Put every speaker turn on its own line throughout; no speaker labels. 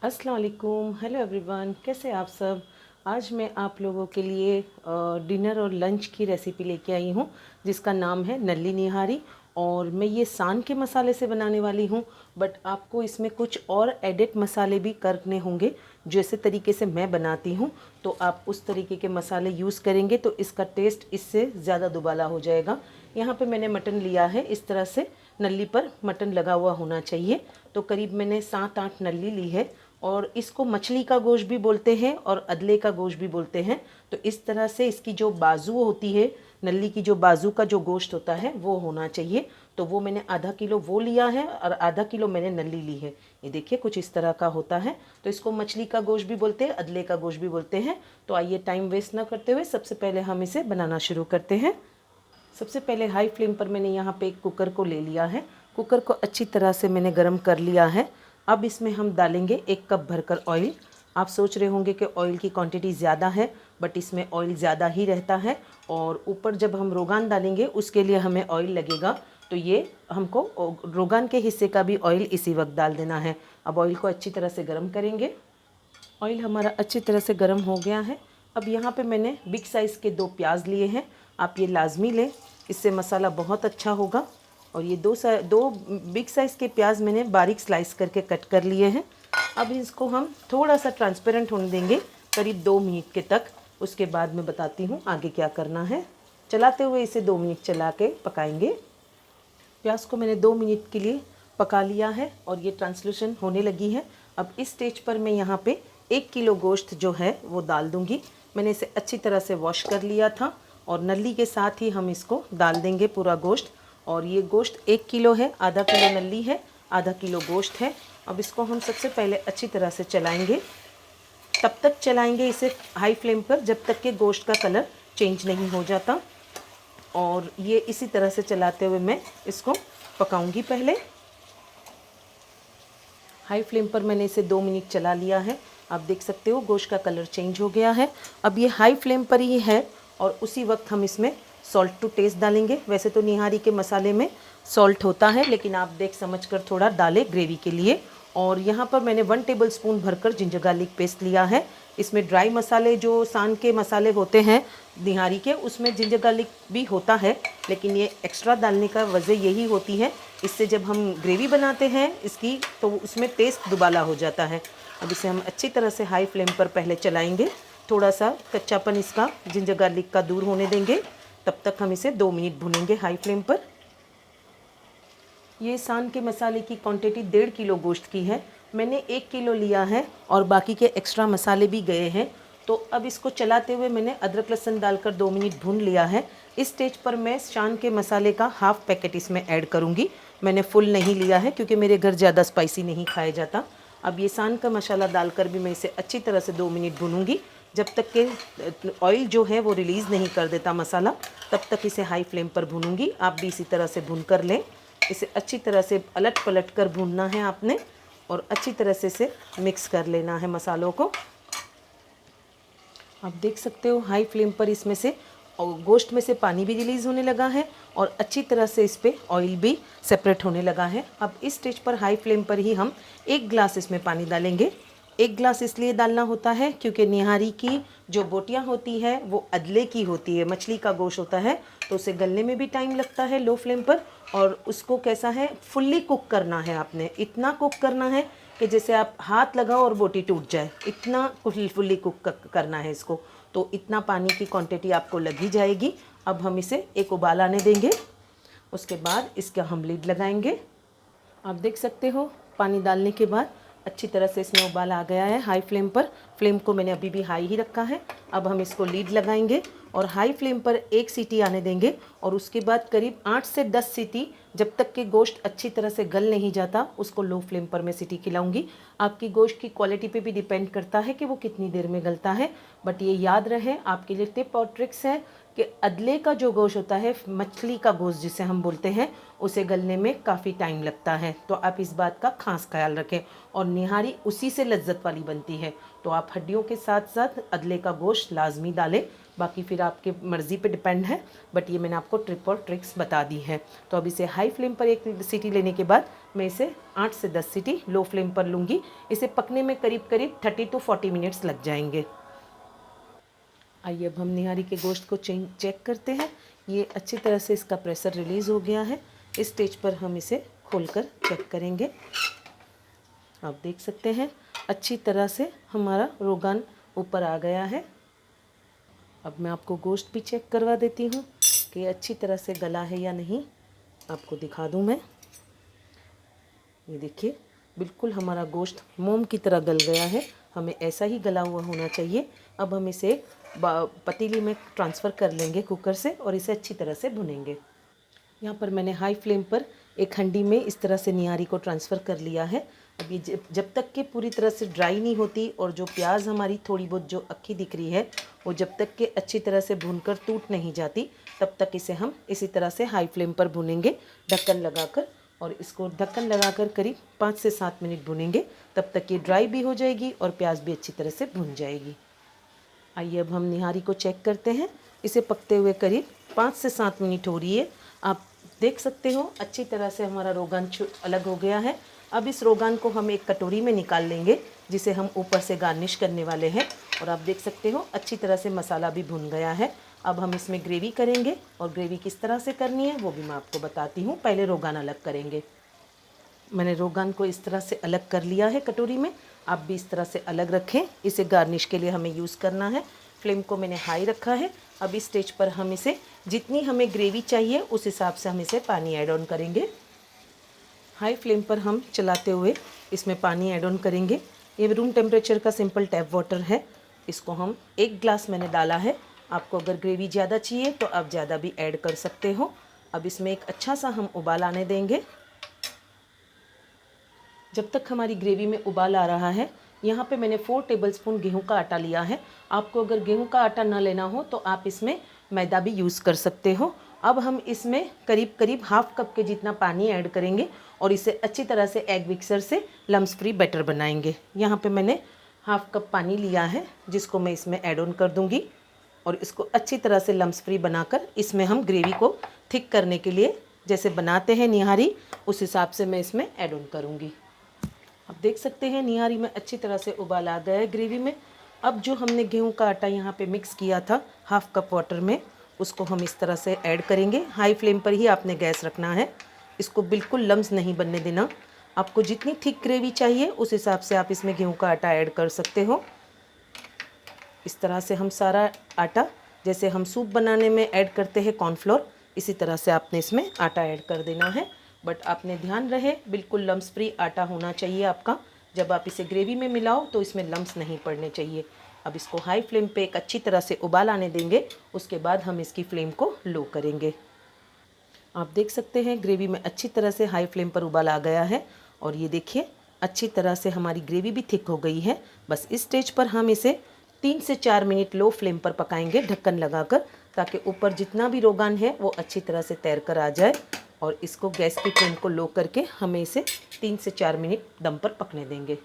अस्सलाम वालेकुम, hello everyone, कैसे आप सब। आज मैं आप लोगों के लिए डिनर और लंच की रेसिपी लेके आई हूँ जिसका नाम है नल्ली निहारी। और मैं ये सान के मसाले से बनाने वाली हूँ, बट आपको इसमें कुछ और एडिट मसाले भी करने होंगे। जैसे तरीके से मैं बनाती हूँ तो आप उस तरीके के मसाले यूज़ करेंगे तो इसका टेस्ट इससे ज़्यादा दुबाला हो जाएगा। यहाँ पे मैंने मटन लिया है, इस तरह से नल्ली पर मटन लगा हुआ होना चाहिए। तो करीब मैंने 7-8 नल्ली ली है और इसको मछली का गोश्त भी बोलते हैं और अदले का गोश्त भी बोलते हैं। तो इस तरह से इसकी जो बाजू होती है, नल्ली की जो बाजू का जो गोश्त होता है वो होना चाहिए। तो वो मैंने आधा किलो वो लिया है और आधा किलो मैंने नल्ली ली है। ये देखिए कुछ इस तरह का होता है। तो इसको मछली का गोश्त भी बोलते हैं, अदले का गोश्त भी बोलते हैं। तो आइए टाइम वेस्ट ना करते हुए सबसे पहले हम इसे बनाना शुरू करते हैं। सबसे पहले हाई फ्लेम पर मैंने यहाँ पे एक कुकर को ले लिया है। कुकर को अच्छी तरह से मैंने गर्म कर लिया है। अब इसमें हम डालेंगे 1 कप भरकर ऑयल। आप सोच रहे होंगे कि ऑयल की क्वांटिटी ज़्यादा है, बट इसमें ऑयल ज़्यादा ही रहता है। और ऊपर जब हम रोगान डालेंगे उसके लिए हमें ऑयल लगेगा, तो ये हमको रोगान के हिस्से का भी ऑयल इसी वक्त डाल देना है। अब ऑयल को अच्छी तरह से गर्म करेंगे। ऑयल हमारा अच्छी तरह से गर्म हो गया है। अब यहाँ पे मैंने बिग साइज़ के 2 प्याज लिए हैं। आप ये लाजमी लें, इससे मसाला बहुत अच्छा होगा। और ये दो बिग साइज़ के प्याज मैंने बारीक स्लाइस करके कट कर लिए हैं। अब इसको हम थोड़ा सा ट्रांसपेरेंट होने देंगे, करीब 2 मिनट के तक। उसके बाद मैं बताती हूँ आगे क्या करना है। चलाते हुए इसे 2 मिनट चला के पकाएंगे। प्याज को मैंने 2 मिनट के लिए पका लिया है और ये ट्रांसल्यूशन होने लगी है। अब इस स्टेज पर मैं यहाँ पे 1 किलो गोश्त जो है वो डाल दूँगी। मैंने इसे अच्छी तरह से वॉश कर लिया था और नल्ली के साथ ही हम इसको डाल देंगे पूरा गोश्त। और ये गोश्त 1 किलो है, आधा किलो नल्ली है, आधा किलो गोश्त है। अब इसको हम सबसे पहले अच्छी तरह से चलाएँगे। तब तक चलाएँगे इसे हाई फ्लेम पर जब तक कि गोश्त का कलर चेंज नहीं हो जाता। और ये इसी तरह से चलाते हुए मैं इसको पकाऊंगी। पहले हाई फ्लेम पर मैंने इसे 2 मिनट चला लिया है। आप देख सकते हो गोश्त का कलर चेंज हो गया है। अब ये हाई फ्लेम पर ही है और उसी वक्त हम इसमें सॉल्ट टू टेस्ट डालेंगे। वैसे तो निहारी के मसाले में सॉल्ट होता है, लेकिन आप देख समझ कर थोड़ा डालें ग्रेवी के लिए। और यहाँ पर मैंने 1 टेबल स्पून भरकर जिंजर गार्लिक पेस्ट लिया है। इसमें ड्राई मसाले जो सान के मसाले होते हैं निहारी के, उसमें जिंजर गार्लिक भी होता है, लेकिन ये एक्स्ट्रा डालने का वजह यही होती है, इससे जब हम ग्रेवी बनाते हैं इसकी तो उसमें टेस्ट दुबाला हो जाता है। अब इसे हम अच्छी तरह से हाई फ्लेम पर पहले चलाएंगे। थोड़ा सा कच्चापन इसका जिंजर गार्लिक का दूर होने देंगे। तब तक हम इसे 2 मिनट भूनेंगे हाई फ्लेम पर। ये सान के मसाले की क्वांटिटी 1.5 किलो गोश्त की है। मैंने 1 किलो लिया है और बाकी के एक्स्ट्रा मसाले भी गए हैं। तो अब इसको चलाते हुए मैंने अदरक लहसुन डालकर 2 मिनट भून लिया है। इस स्टेज पर मैं शान के मसाले का हाफ़ पैकेट इसमें ऐड करूँगी। मैंने फुल नहीं लिया है क्योंकि मेरे घर ज़्यादा स्पाइसी नहीं खाया जाता। अब ये सान का मसाला डालकर भी मैं इसे अच्छी तरह से 2 मिनट भूनूंगी जब तक कि ऑयल जो है वो रिलीज़ नहीं कर देता मसाला, तब तक इसे हाई फ्लेम पर भूनूंगी। आप भी इसी तरह से भून कर लें। इसे अच्छी तरह से अलट पलट कर भूनना है आपने और अच्छी तरह से इसे मिक्स कर लेना है मसालों को। आप देख सकते हो हाई फ्लेम पर इसमें से और गोश्त में से पानी भी रिलीज़ होने लगा है और अच्छी तरह से इस पर ऑयल भी सेपरेट होने लगा है। अब इस स्टेज पर हाई फ्लेम पर ही हम 1 गिलास इसमें पानी डालेंगे। 1 गिलास इसलिए डालना होता है क्योंकि निहारी की जो बोटियाँ होती है वो अदले की होती है, मछली का गोश्त होता है, तो उसे गलने में भी टाइम लगता है लो फ्लेम पर। और उसको कैसा है, फुल्ली कुक करना है आपने, इतना कुक करना है कि जैसे आप हाथ लगाओ और बोटी टूट जाए, इतना फुल्ली कुक करना है इसको। तो इतना पानी की क्वांटिटी आपको लगी जाएगी। अब हम इसे एक उबाल आने देंगे, उसके बाद इसका हम लीड लगाएंगे। आप देख सकते हो पानी डालने के बाद अच्छी तरह से इसमें उबाल आ गया है हाई फ्लेम पर। फ्लेम को मैंने अभी भी हाई ही रखा है। अब हम इसको लीड लगाएंगे और हाई फ्लेम पर 1 सीटी आने देंगे और उसके बाद करीब 8 से 10 सीटी, जब तक कि गोश्त अच्छी तरह से गल नहीं जाता उसको लो फ्लेम पर मैं सीटी खिलाऊंगी। आपकी गोश्त की क्वालिटी पे भी डिपेंड करता है कि वो कितनी देर में गलता है, बट ये याद रहे आपके लिए टिप और ट्रिक्स है कि अदले का जो गोश्त होता है, मछली का गोश्त जिसे हम बोलते हैं, उसे गलने में काफ़ी टाइम लगता है। तो आप इस बात का खास ख्याल रखें। और निहारी उसी से लज्जत वाली बनती है। तो आप हड्डियों के साथ साथ अदले का गोश्त लाजमी डालें। बाकी फिर आपके मर्ज़ी पे डिपेंड है, बट ये मैंने आपको ट्रिप और ट्रिक्स बता दी है। तो अब इसे हाई फ्लेम पर एक सीटी लेने के बाद मैं इसे 8 से 10 सीटी लो फ्लेम पर लूँगी। इसे पकने में करीब करीब 30 to 40 मिनट्स लग जाएंगे। आइए अब हम निहारी के गोश्त को चेक करते हैं। ये अच्छी तरह से इसका प्रेशर रिलीज़ हो गया है। इस स्टेज पर हम इसे खोलकर चेक करेंगे। आप देख सकते हैं अच्छी तरह से हमारा रोगान ऊपर आ गया है। अब मैं आपको गोश्त भी चेक करवा देती हूँ कि अच्छी तरह से गला है या नहीं। आपको दिखा दूँ मैं, ये देखिए बिल्कुल हमारा गोश्त मोम की तरह गल गया है। हमें ऐसा ही गला हुआ होना चाहिए। अब हम इसे पतीली में ट्रांसफ़र कर लेंगे कुकर से और इसे अच्छी तरह से भुनेंगे। यहाँ पर मैंने हाई फ्लेम पर एक हंडी में इस तरह से निहारी को ट्रांसफ़र कर लिया है। अब ये जब तक कि पूरी तरह से ड्राई नहीं होती और जो प्याज हमारी थोड़ी बहुत जो अक्खी दिख रही है वो जब तक कि अच्छी तरह से भूनकर टूट नहीं जाती, तब तक इसे हम इसी तरह से हाई फ्लेम पर भुनेंगे ढक्कन लगाकर। और इसको ढक्कन लगाकर करीब 5 से 7 मिनट भुनेंगे। तब तक ये ड्राई भी हो जाएगी और प्याज भी अच्छी तरह से भुन जाएगी। आइए अब हम निहारी को चेक करते हैं। इसे पकते हुए करीब 5 से 7 मिनट हो रही है। आप देख सकते हो अच्छी तरह से हमारा रोगान अलग हो गया है। अब इस रोगान को हम एक कटोरी में निकाल लेंगे जिसे हम ऊपर से गार्निश करने वाले हैं। और आप देख सकते हो अच्छी तरह से मसाला भी भुन गया है। अब हम इसमें ग्रेवी करेंगे और ग्रेवी किस तरह से करनी है वो भी मैं आपको बताती हूँ। पहले रोगान अलग करेंगे। मैंने रोगान को इस तरह से अलग कर लिया है कटोरी में। आप भी इस तरह से अलग रखें। इसे गार्निश के लिए हमें यूज़ करना है। फ्लेम को मैंने हाई रखा है। अब इस स्टेज पर हम इसे जितनी हमें ग्रेवी चाहिए उस हिसाब से हम इसे पानी ऐड ऑन करेंगे। हाई फ्लेम पर हम चलाते हुए इसमें पानी ऐड ऑन करेंगे। ये रूम टेम्परेचर का सिंपल टैप वाटर है। इसको हम 1 ग्लास मैंने डाला है। आपको अगर ग्रेवी ज़्यादा चाहिए तो आप ज़्यादा भी ऐड कर सकते हो। अब इसमें एक अच्छा सा हम उबाल आने देंगे। जब तक हमारी ग्रेवी में उबाल आ रहा है, यहाँ पे मैंने 4 टेबलस्पून गेहूं का आटा लिया है। आपको अगर गेहूं का आटा ना लेना हो तो आप इसमें मैदा भी यूज़ कर सकते हो। अब हम इसमें करीब करीब हाफ कप के जितना पानी ऐड करेंगे और इसे अच्छी तरह से एग मिक्सर से लम्स फ्री बैटर बनाएंगे। यहाँ पे मैंने हाफ कप पानी लिया है जिसको मैं इसमें ऐड ऑन कर दूँगी और इसको अच्छी तरह से लम्स फ्री बनाकर इसमें हम ग्रेवी को थिक करने के लिए जैसे बनाते हैं निहारी, उस हिसाब से मैं इसमें ऐड ऑन करूँगी। आप देख सकते हैं निहारी में अच्छी तरह से उबाल आ गया है ग्रेवी में। अब जो हमने गेहूं का आटा यहाँ पे मिक्स किया था हाफ कप वाटर में, उसको हम इस तरह से ऐड करेंगे। हाई फ्लेम पर ही आपने गैस रखना है। इसको बिल्कुल लम्स नहीं बनने देना। आपको जितनी थिक ग्रेवी चाहिए उस हिसाब से आप इसमें गेहूं का आटा ऐड कर सकते हो। इस तरह से हम सारा आटा, जैसे हम सूप बनाने में ऐड करते हैं कॉर्नफ्लोर, इसी तरह से आपने इसमें आटा ऐड कर देना है। बट आपने ध्यान रहे बिल्कुल लम्स फ्री आटा होना चाहिए आपका। जब आप इसे ग्रेवी में मिलाओ तो इसमें लम्स नहीं पड़ने चाहिए। अब इसको हाई फ्लेम पे एक अच्छी तरह से उबाल आने देंगे। उसके बाद हम इसकी फ्लेम को लो करेंगे। आप देख सकते हैं ग्रेवी में अच्छी तरह से हाई फ्लेम पर उबाल आ गया है और ये देखिए अच्छी तरह से हमारी ग्रेवी भी थिक हो गई है। बस इस स्टेज पर हम इसे 3 से 4 मिनट लो फ्लेम पर पकाएंगे ढक्कन लगाकर, ताकि ऊपर जितना भी रोगान है वो अच्छी तरह से तैर कर आ जाए। और इसको गैस की फ्लेम को लो करके हमें इसे 3 से 4 मिनट दम पर पकने देंगे।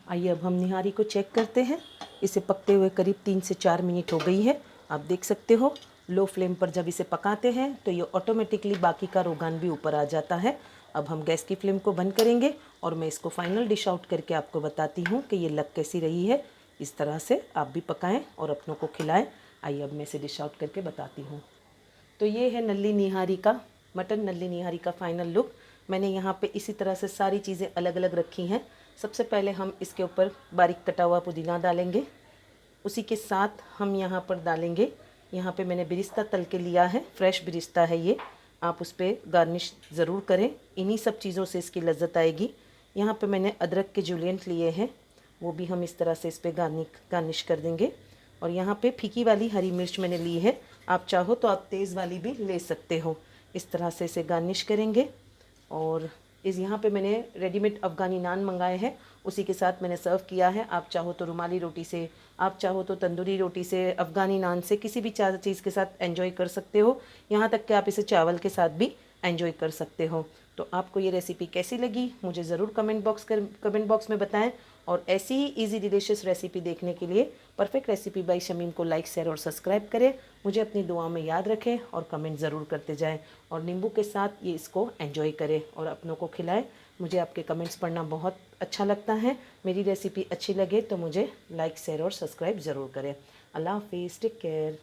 आइए अब हम निहारी को चेक करते हैं। इसे पकते हुए करीब 3 से 4 मिनट हो गई है। आप देख सकते हो लो फ्लेम पर जब इसे पकाते हैं तो ये ऑटोमेटिकली बाकी का रोगान भी ऊपर आ जाता है। अब हम गैस की फ्लेम को बंद करेंगे और मैं इसको फाइनल डिश आउट करके आपको बताती हूँ कि ये लग कैसी रही है। इस तरह से आप भी पकाएं और अपनों को खिलाएं। आइए अब मैं इसे डिश आउट करके बताती हूँ। तो ये है नल्ली निहारी का, मटन नल्ली निहारी का फाइनल लुक। मैंने यहाँ पे इसी तरह से सारी चीज़ें अलग अलग रखी हैं। सबसे पहले हम इसके ऊपर बारीक कटा हुआ पुदीना डालेंगे। उसी के साथ हम यहाँ पर डालेंगे, यहाँ पे मैंने बिरिस्ता तल के लिया है, फ्रेश बिरिस्ता है ये। आप उस पर गार्निश ज़रूर करें, इन्हीं सब चीज़ों से इसकी लज्जत आएगी। यहाँ पे मैंने अदरक के जूलियंट लिए हैं, वो भी हम इस तरह से इस पर गार्निश कर देंगे। और यहाँ पे फीकी वाली हरी मिर्च मैंने ली है, आप चाहो तो आप तेज़ वाली भी ले सकते हो। इस तरह से इसे गार्निश करेंगे और इस यहाँ पे मैंने रेडीमेड अफ़गानी नान मंगाए हैं, उसी के साथ मैंने सर्व किया है। आप चाहो तो रुमाली रोटी से, आप चाहो तो तंदूरी रोटी से, अफ़गानी नान से, किसी भी चीज़ के साथ एंजॉय कर सकते हो। यहाँ तक कि आप इसे चावल के साथ भी एंजॉय कर सकते हो। तो आपको ये रेसिपी कैसी लगी मुझे ज़रूर कमेंट बॉक्स में बताएं। और ऐसी ही इजी डिलीशियस रेसिपी देखने के लिए परफेक्ट रेसिपी बाय शमीम को लाइक, शेयर और सब्सक्राइब करें। मुझे अपनी दुआ में याद रखें और कमेंट ज़रूर करते जाएं। और नींबू के साथ ये इसको एंजॉय करें और अपनों को खिलाएं। मुझे आपके कमेंट्स पढ़ना बहुत अच्छा लगता है। मेरी रेसिपी अच्छी लगे तो मुझे लाइक, शेयर और सब्सक्राइब ज़रूर करें। अल्लाह हाफिज़, टेक केयर।